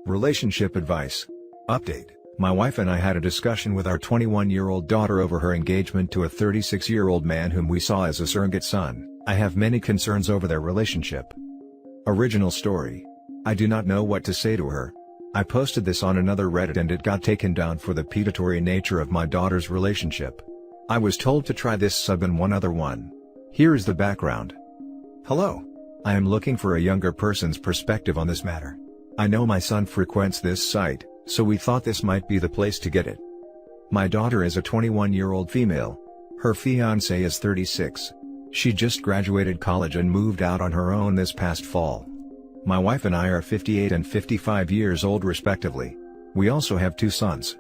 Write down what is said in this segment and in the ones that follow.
Relationship advice. Update. My wife and I had a discussion with our 21-year-old daughter over her engagement to a 36-year-old man whom we saw as a surrogate son. I have many concerns over their relationship. Original story. I do not know what to say to her. I posted this on another Reddit and it got taken down for the predatory nature of my daughter's relationship. I was told to try this sub and one other one. Here is the background. Hello. I am looking for a younger person's perspective on this matter. I know my son frequents this site, so we thought this might be the place to get it. My daughter is a 21-year-old female. Her fiancé is 36. She just graduated college and moved out on her own this past fall. My wife and I are 58 and 55 years old respectively. We also have 2 sons.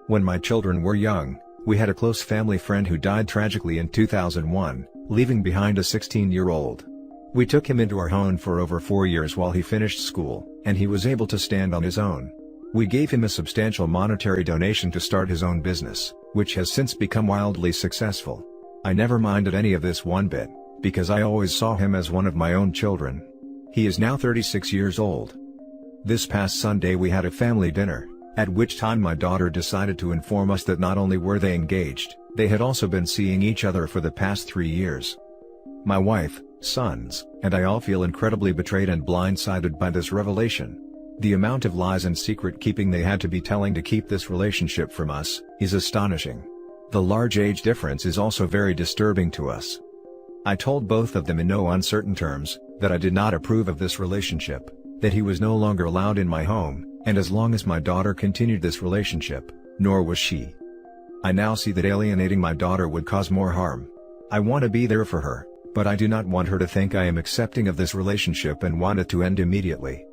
When my children were young, we had a close family friend who died tragically in 2001, leaving behind a 16-year-old. We took him into our home for over 4 years while he finished school, and he was able to stand on his own. We gave him a substantial monetary donation to start his own business, which has since become wildly successful. I never minded any of this one bit, because I always saw him as one of my own children. He is now 36 years old. This past Sunday we had a family dinner, at which time my daughter decided to inform us that not only were they engaged, they had also been seeing each other for the past 3 years. My wife, sons, and I all feel incredibly betrayed and blindsided by this revelation. The amount of lies and secret keeping they had to be telling to keep this relationship from us is astonishing. The large age difference is also very disturbing to us. I told both of them in no uncertain terms that I did not approve of this relationship, that he was no longer allowed in my home, and as long as my daughter continued this relationship, nor was she. I now see that alienating my daughter would cause more harm. I want to be there for her, but I do not want her to think I am accepting of this relationship and want it to end immediately.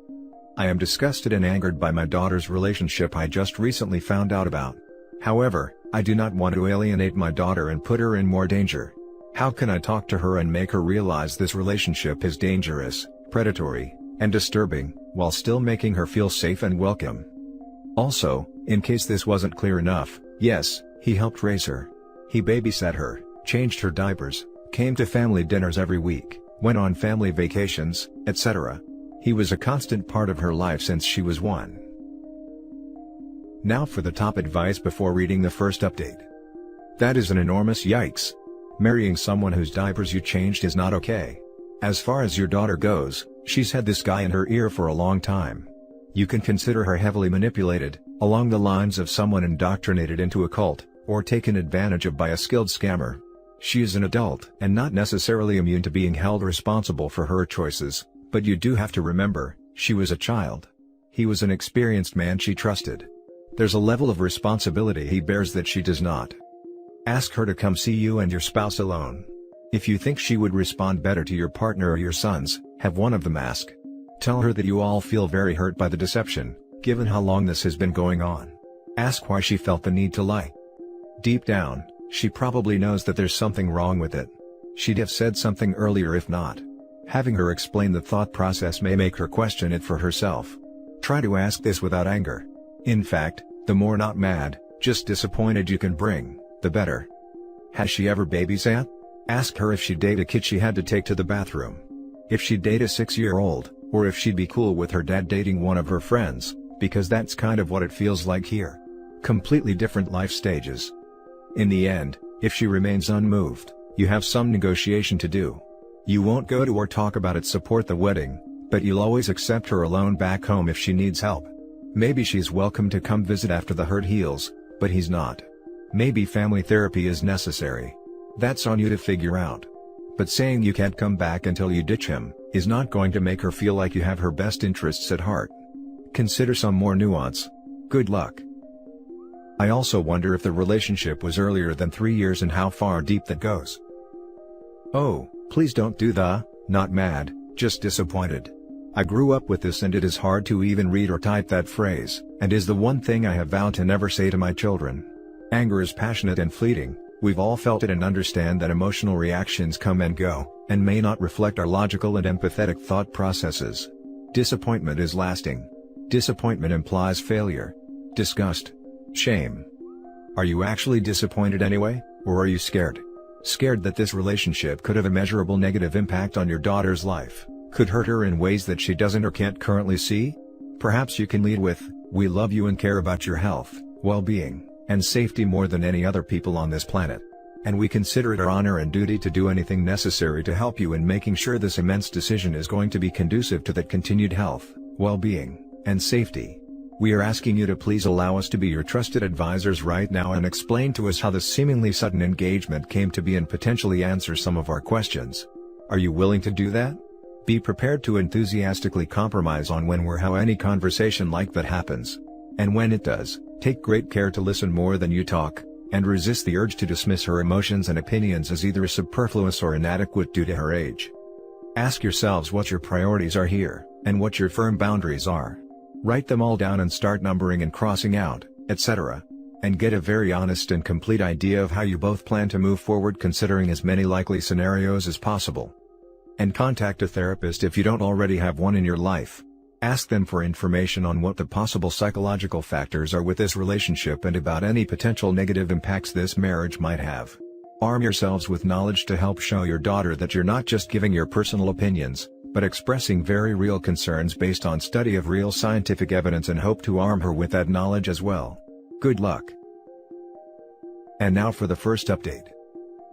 I am disgusted and angered by my daughter's relationship I just recently found out about. However, I do not want to alienate my daughter and put her in more danger. How can I talk to her and make her realize this relationship is dangerous, predatory, and disturbing, while still making her feel safe and welcome? Also, in case this wasn't clear enough, yes, he helped raise her. He babysat her, changed her diapers, came to family dinners every week, went on family vacations, etc. He was a constant part of her life since she was 1. Now for the top advice before reading the first update. That is an enormous yikes. Marrying someone whose diapers you changed is not okay. As far as your daughter goes, she's had this guy in her ear for a long time. You can consider her heavily manipulated, along the lines of someone indoctrinated into a cult, or taken advantage of by a skilled scammer. She is an adult and not necessarily immune to being held responsible for her choices, but you do have to remember, she was a child. He was an experienced man she trusted. There's a level of responsibility he bears that she does not. Ask her to come see you and your spouse alone. If you think she would respond better to your partner or your sons, have one of them ask. Tell her that you all feel very hurt by the deception, given how long this has been going on. Ask why she felt the need to lie. Deep down, she probably knows that there's something wrong with it. She'd have said something earlier if not. Having her explain the thought process may make her question it for herself. Try to ask this without anger. In fact, the more not mad, just disappointed you can bring, the better. Has she ever babysat? Ask her if she'd date a kid she had to take to the bathroom. If she'd date a 6-year-old, or if she'd be cool with her dad dating one of her friends, because that's kind of what it feels like here. Completely different life stages. In the end, if she remains unmoved, you have some negotiation to do. You won't go to or talk about it, support the wedding, but you'll always accept her alone back home if she needs help. Maybe she's welcome to come visit after the hurt heals, but he's not. Maybe family therapy is necessary. That's on you to figure out. But saying you can't come back until you ditch him, is not going to make her feel like you have her best interests at heart. Consider some more nuance. Good luck. I also wonder if the relationship was earlier than 3 years and how far deep that goes. Oh, please don't do the, not mad, just disappointed. I grew up with this and it is hard to even read or type that phrase, and is the one thing I have vowed to never say to my children. Anger is passionate and fleeting, we've all felt it and understand that emotional reactions come and go, and may not reflect our logical and empathetic thought processes. Disappointment is lasting. Disappointment implies failure. Disgust. Shame. Are you actually disappointed anyway, or are you scared? Scared that this relationship could have a measurable negative impact on your daughter's life, could hurt her in ways that she doesn't or can't currently see? Perhaps you can lead with, "We love you and care about your health, well-being, and safety more than any other people on this planet. And we consider it our honor and duty to do anything necessary to help you in making sure this immense decision is going to be conducive to that continued health, well-being, and safety. We are asking you to please allow us to be your trusted advisors right now and explain to us how this seemingly sudden engagement came to be and potentially answer some of our questions. Are you willing to do that? Be prepared to enthusiastically compromise on when or how any conversation like that happens. And when it does, take great care to listen more than you talk, and resist the urge to dismiss her emotions and opinions as either superfluous or inadequate due to her age. Ask yourselves what your priorities are here, and what your firm boundaries are. Write them all down and start numbering and crossing out, etc. And get a very honest and complete idea of how you both plan to move forward considering as many likely scenarios as possible. And contact a therapist if you don't already have one in your life. Ask them for information on what the possible psychological factors are with this relationship and about any potential negative impacts this marriage might have. Arm yourselves with knowledge to help show your daughter that you're not just giving your personal opinions, but expressing very real concerns based on study of real scientific evidence, and hope to arm her with that knowledge as well. Good luck. And now for the first update.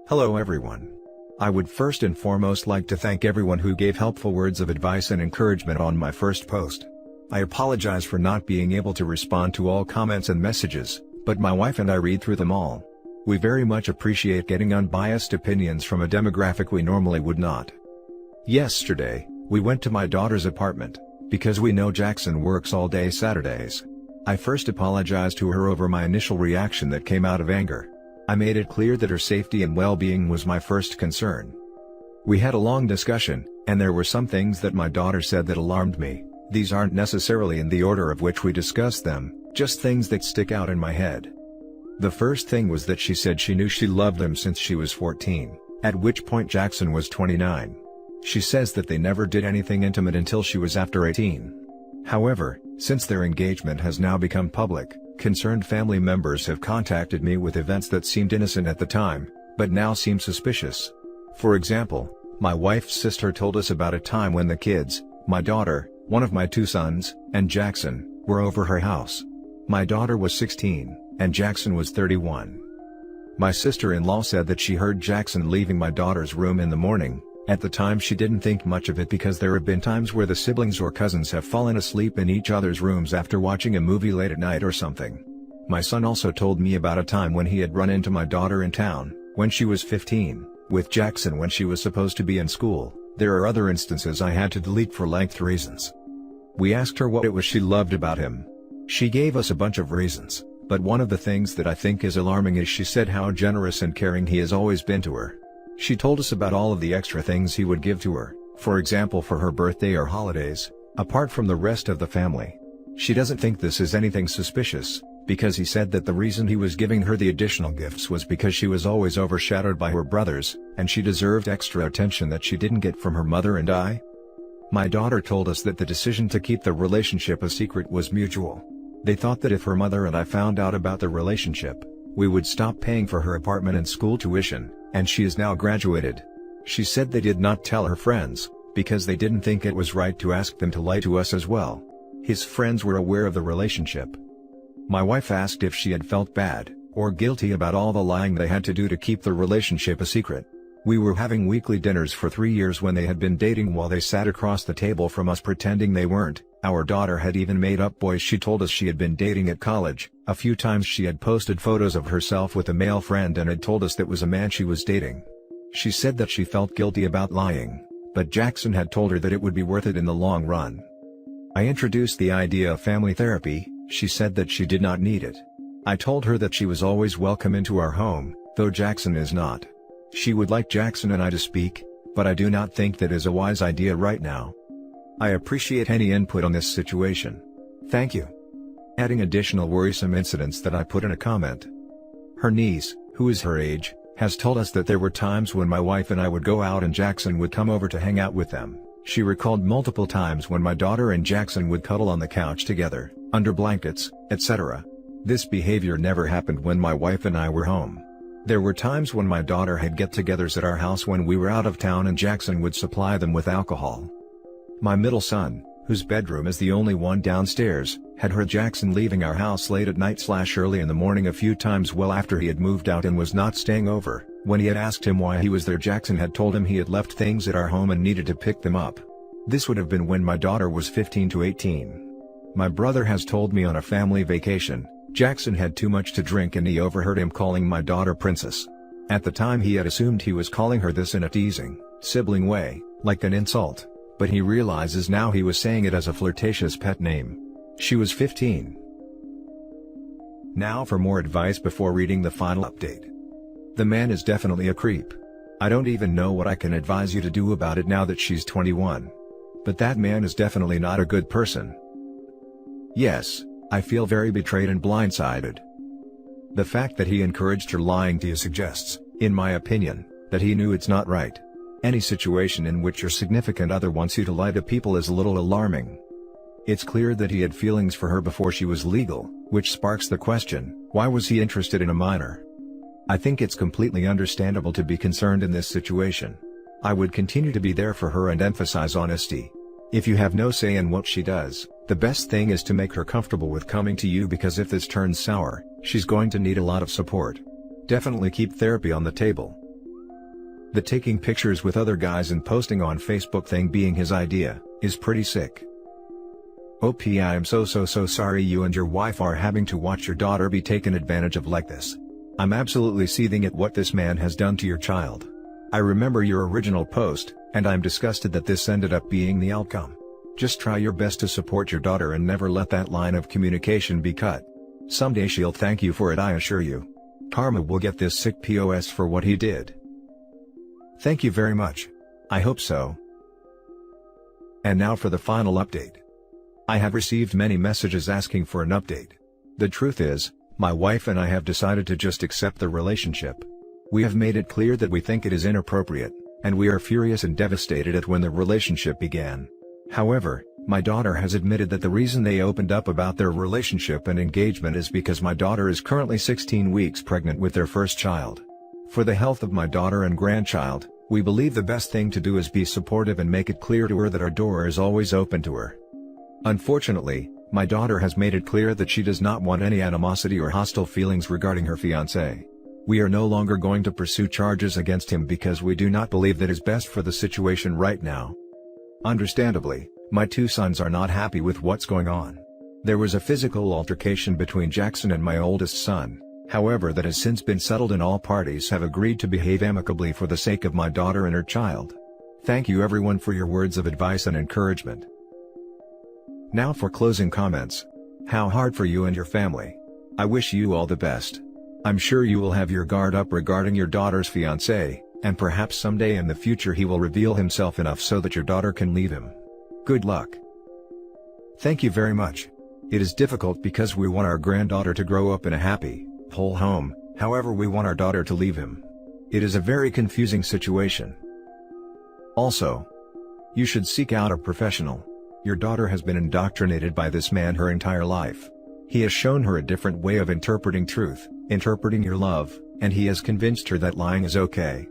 Hello everyone. I would first and foremost like to thank everyone who gave helpful words of advice and encouragement on my first post. I apologize for not being able to respond to all comments and messages, but my wife and I read through them all. We very much appreciate getting unbiased opinions from a demographic we normally would not. Yesterday, we went to my daughter's apartment, because we know Jackson works all day Saturdays. I first apologized to her over my initial reaction that came out of anger. I made it clear that her safety and well-being was my first concern. We had a long discussion, and there were some things that my daughter said that alarmed me. These aren't necessarily in the order of which we discussed them, just things that stick out in my head. The first thing was that she said she knew she loved him since she was 14, at which point Jackson was 29. She says that they never did anything intimate until she was after 18. However, since their engagement has now become public, concerned family members have contacted me with events that seemed innocent at the time, but now seem suspicious. For example, my wife's sister told us about a time when the kids, my daughter, one of my 2 sons, and Jackson, were over her house. My daughter was 16, and Jackson was 31. My sister-in-law said that she heard Jackson leaving my daughter's room in the morning. At the time she didn't think much of it because there have been times where the siblings or cousins have fallen asleep in each other's rooms after watching a movie late at night or something. My son also told me about a time when he had run into my daughter in town, when she was 15, with Jackson when she was supposed to be in school. There are other instances I had to delete for length reasons. We asked her what it was she loved about him. She gave us a bunch of reasons, but one of the things that I think is alarming is she said how generous and caring he has always been to her. She told us about all of the extra things he would give to her, for example for her birthday or holidays, apart from the rest of the family. She doesn't think this is anything suspicious, because he said that the reason he was giving her the additional gifts was because she was always overshadowed by her brothers, and she deserved extra attention that she didn't get from her mother and I. My daughter told us that the decision to keep the relationship a secret was mutual. They thought that if her mother and I found out about the relationship, we would stop paying for her apartment and school tuition, and she is now graduated. She said they did not tell her friends, because they didn't think it was right to ask them to lie to us as well. His friends were aware of the relationship. My wife asked if she had felt bad, or guilty about all the lying they had to do to keep the relationship a secret. We were having weekly dinners for 3 years when they had been dating while they sat across the table from us pretending they weren't. Our daughter had even made up boys she told us she had been dating at college. A few times she had posted photos of herself with a male friend and had told us that was a man she was dating. She said that she felt guilty about lying, but Jackson had told her that it would be worth it in the long run. I introduced the idea of family therapy. She said that she did not need it. I told her that she was always welcome into our home, though Jackson is not. She would like Jackson and I to speak, but I do not think that is a wise idea right now. I appreciate any input on this situation. Thank you. Adding additional worrisome incidents that I put in a comment. Her niece, who is her age, has told us that there were times when my wife and I would go out and Jackson would come over to hang out with them. She recalled multiple times when my daughter and Jackson would cuddle on the couch together, under blankets, etc. This behavior never happened when my wife and I were home. There were times when my daughter had get-togethers at our house when we were out of town and Jackson would supply them with alcohol. My middle son, whose bedroom is the only one downstairs, had heard Jackson leaving our house late at night/early in the morning a few times well after he had moved out and was not staying over. When he had asked him why he was there, Jackson had told him he had left things at our home and needed to pick them up. This would have been when my daughter was 15 to 18. My brother has told me on a family vacation, Jackson had too much to drink and he overheard him calling my daughter Princess. At the time he had assumed he was calling her this in a teasing, sibling way, like an insult, but he realizes now he was saying it as a flirtatious pet name. She was 15. Now for more advice before reading the final update. The man is definitely a creep. I don't even know what I can advise you to do about it now that she's 21. But that man is definitely not a good person. Yes, I feel very betrayed and blindsided. The fact that he encouraged her lying to you suggests, in my opinion, that he knew it's not right. Any situation in which your significant other wants you to lie to people is a little alarming. It's clear that he had feelings for her before she was legal, which sparks the question, why was he interested in a minor? I think it's completely understandable to be concerned in this situation. I would continue to be there for her and emphasize honesty. If you have no say in what she does, the best thing is to make her comfortable with coming to you, because if this turns sour, she's going to need a lot of support. Definitely keep therapy on the table. The taking pictures with other guys and posting on Facebook thing being his idea, is pretty sick. OP, I am so sorry you and your wife are having to watch your daughter be taken advantage of like this. I'm absolutely seething at what this man has done to your child. I remember your original post, and I'm disgusted that this ended up being the outcome. Just try your best to support your daughter and never let that line of communication be cut. Someday she'll thank you for it, I assure you. Karma will get this sick POS for what he did. Thank you very much. I hope so. And now for the final update. I have received many messages asking for an update. The truth is, my wife and I have decided to just accept the relationship. We have made it clear that we think it is inappropriate, and we are furious and devastated at when the relationship began. However, my daughter has admitted that the reason they opened up about their relationship and engagement is because my daughter is currently 16 weeks pregnant with their first child. For the health of my daughter and grandchild, we believe the best thing to do is be supportive and make it clear to her that our door is always open to her. Unfortunately, my daughter has made it clear that she does not want any animosity or hostile feelings regarding her fiancé. We are no longer going to pursue charges against him because we do not believe that is best for the situation right now. Understandably, my two sons are not happy with what's going on. There was a physical altercation between Jackson and my oldest son, however that has since been settled and all parties have agreed to behave amicably for the sake of my daughter and her child. Thank you everyone for your words of advice and encouragement. Now for closing comments. How hard for you and your family. I wish you all the best. I'm sure you will have your guard up regarding your daughter's fiancé, and perhaps someday in the future he will reveal himself enough so that your daughter can leave him. Good luck. Thank you very much. It is difficult because we want our granddaughter to grow up in a happy, whole home, however we want our daughter to leave him. It is a very confusing situation. Also, you should seek out a professional. Your daughter has been indoctrinated by this man her entire life. He has shown her a different way of interpreting truth, interpreting your love, and he has convinced her that lying is okay.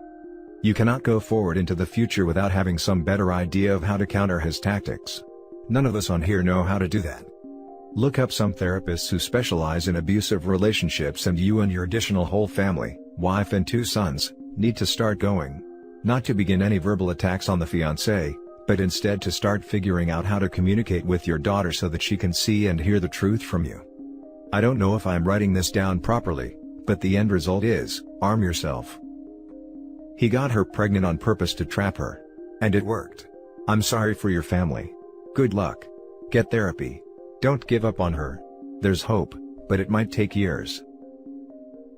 You cannot go forward into the future without having some better idea of how to counter his tactics. None of us on here know how to do that. Look up some therapists who specialize in abusive relationships, and you and your additional whole family, wife and two sons, need to start going. Not to begin any verbal attacks on the fiancé, but instead to start figuring out how to communicate with your daughter so that she can see and hear the truth from you. I don't know if I'm writing this down properly, but the end result is, arm yourself. He got her pregnant on purpose to trap her. And it worked. I'm sorry for your family. Good luck. Get therapy. Don't give up on her. There's hope, but it might take years.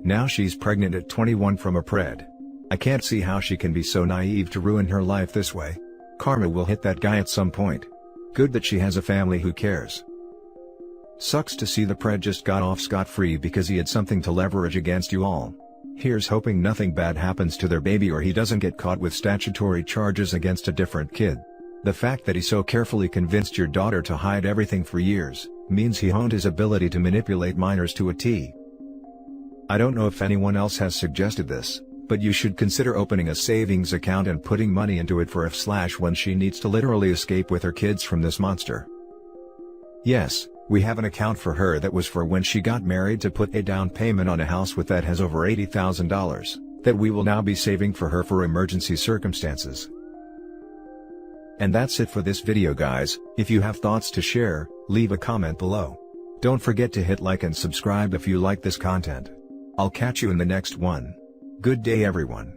Now she's pregnant at 21 from a pred. I can't see how she can be so naive to ruin her life this way. Karma will hit that guy at some point. Good that she has a family who cares. Sucks to see the pred just got off scot-free because he had something to leverage against you all. Here's hoping nothing bad happens to their baby or he doesn't get caught with statutory charges against a different kid. The fact that he so carefully convinced your daughter to hide everything for years, means he honed his ability to manipulate minors to a T. I don't know if anyone else has suggested this, But you should consider opening a savings account and putting money into it for if/when she needs to literally escape with her kids from this monster. Yes, we have an account for her that was for when she got married to put a down payment on a house with that has over $80,000, that we will now be saving for her for emergency circumstances. And that's it for this video guys. If you have thoughts to share, leave a comment below. Don't forget to hit like and subscribe if you like this content. I'll catch you in the next one. Good day everyone.